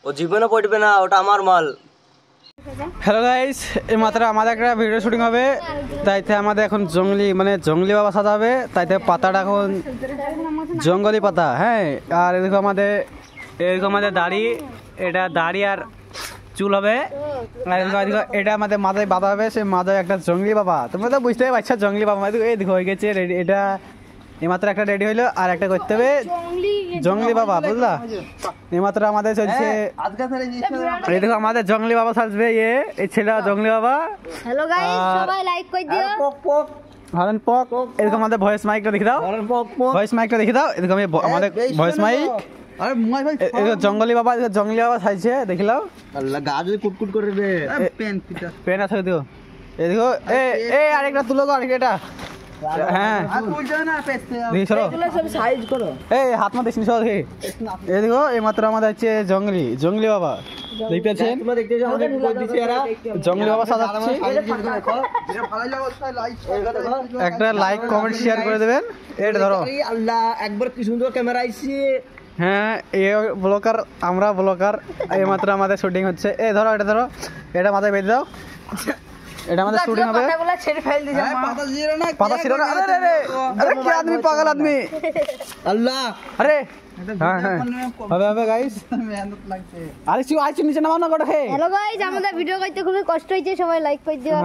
ও জীবনে পড়বে না, ওটা আমার মাল। হ্যালো গাইস, এই মাত্র আমাদের একটা ভিডিও শুটিং হবে, তাইতে আমাদের এখন জঙ্গলি বাবা সাজা হবে। তাইতে পাতাটা এখন জঙ্গলি পাতা, হ্যাঁ। আর এরকম আমাদের দাড়ি, এটা দাড়ি আর চুল হবে। আর এটা আমাদের মাথায় বাঁধা হবে, সে মাথায় একটা জঙ্গলি বাবা। তোমরা তো বুঝতে পারছো জঙ্গলি বাবা এই দেখো হয়ে গেছে এটা। এইমাত্র একটা রেডি হইলো, আর একটা করতে হবে জঙ্গলি বাবা, বুঝলা? এইমাত্র আমাদের চলছে, এই দেখো আমাদের জঙ্গলি বাবা সাজবে। এই ছেলে জঙ্গলি বাবা। হ্যালো গাইস, সবাই লাইক করে দিও। হরেন পক, এরকম আমাদের ভয়েস মাইকটা দেখে দাও, ভয়েস মাইকটা দেখে দাও। এরকম আমাদের ভয়েস মাইক। আরে মুয়াই ভাই, জঙ্গলি বাবা সাজছে, দেখিলাও। আল্লাহ গা যদি কুটকুট করে রে, পেন আছে দিও। এই দেখো, এই আরেকটা তুলো গো, আরেকটা। হ্যাঁ এই হাত মা দেখিনি সব। এই দেখো এই মাত্র আমাদের হচ্ছে জঙ্গলি বাবা, দেখতে পাচ্ছেন? জঙ্গলি বাবা সাজাচ্ছি। একটা লাইক কমেন্ট শেয়ার করে দেবেন। এটা ধরো, আল্লাহ একবার কি সুন্দর ক্যামেরা আইছে। হ্যাঁ এ ব্লকার, আমরা ব্লকার। এই মাত্র আমাদের শুটিং হচ্ছে। এই ধরো, এটা ধরো, এটা মাথায় বেঁধে দাও। এটা আমাদের শুটিং হবে। পাতা ছিল না। আরে কি আদমি, পাগল আদমি। আল্লাহ আরে হ্যাঁ হবে গাইস। আরে আইছি নিচে নামাও না, হে। হ্যালো গাইস, আমাদের ভিডিও করতে খুবই কষ্ট হইছে, সবাই লাইক করে দিও।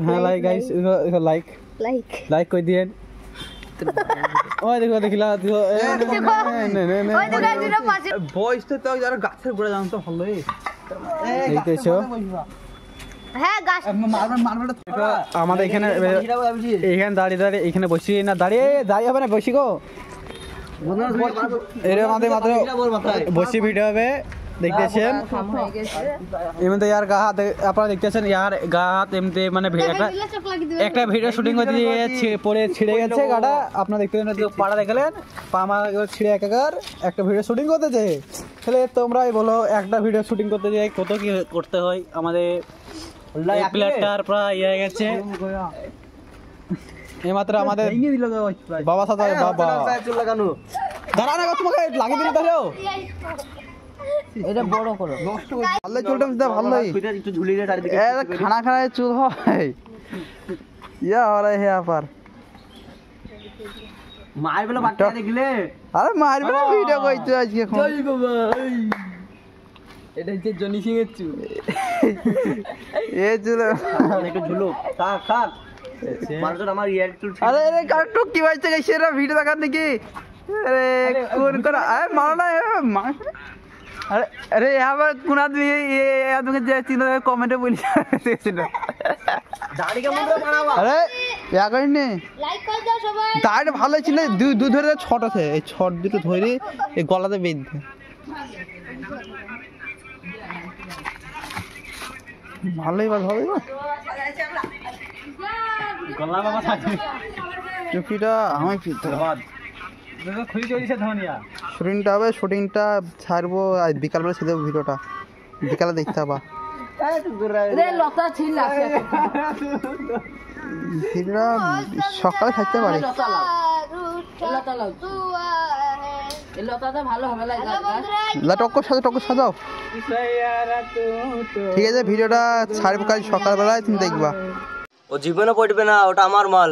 হ্যাঁ লাইক গাইস, লাইক করে দিয়েন। ওই দেখো দেখিলা, বয়স তো যারা গাছের গোড়া জানো তো ভালোই দেখতেছো। হ্যাঁ গাছ আমাদের এখানে দাঁড়িয়ে এখানে বসি না, দাঁড়িয়ে হবে না, বসি গো। এর আমাদের মাত্র বসি ভিডিও হবে, দেখতেছেন। এমনিতে ইয়ার গা হাত আপনারা দেখতেছেন, ইয়ার গা হাত এমনিতে মানে একটা ভিডিও শুটিং করতে পরে ছিঁড়ে গেছে গাটা। আপনারা দেখতে পাড়া দেখালেন, পা আমার ছিঁড়ে একাকার। একটা ভিডিও শুটিং করতে চাই, তাহলে তোমরাই বলো একটা ভিডিও শুটিং করতে যাই কত কি করতে হয়। আমাদের প্লেটটার প্রায় ইয়ে গেছে। এইমাত্র আমাদের বাবা সাথে বাবা দাঁড়া না, তোমাকে লাগিয়ে দিলে তাহলেও এটা বড় করো, ভালো চুলটা ভালোই একটু ঝুলিয়ে চারিদিকে খানা খানায় চুল হয়। ইয়া হরে হে আপার মার বেলা বাচ্চা দেখলে, আরে মার বেলা ভিডিও কইতে আজকে এখন। জয় বাবা, এটা হচ্ছে জনি সিং এর চুল। এই চুল একটু ঝুলুক, থাক থাক মানুষের আমার ইয়ার চুল। আরে আরে কাটু কি হইছে গাইছে রে, ভিডিও দেখার নাকি? আরে কোন করে আরে মার না মার। আরে আরে আবার কোন আদমি আদমিকে যে চিনো কমেন্টে বলি দেখছিল দাড়ি কেমন করে বানাবো। আরে ইয়া করিনি, লাইক করে দাও সবাই। দাড়ি ভালো ছিল, দুই ধরে ছট আছে, এই ছট দুটো ধরে এই গলাতে বেঁধে ভালোই ভালো হবে। গলা বাবা থাকে চুকিটা আমায় পিতে বাদ খুঁজে চলেছে ধনিয়া। শুটিংটা হবে, শুটিংটা ছাড়বো আজ বিকালবেলা ছেড়ে দেবো ভিডিওটা, বিকালে দেখতে পাবা। সকালে থাকতে পারে, টক্কর সাজাও। ঠিক আছে, ভিডিওটা ছাড়বো কাল সকালবেলায়, তুমি দেখবা। ও জীবনে পড়বে না, ওটা আমার মাল।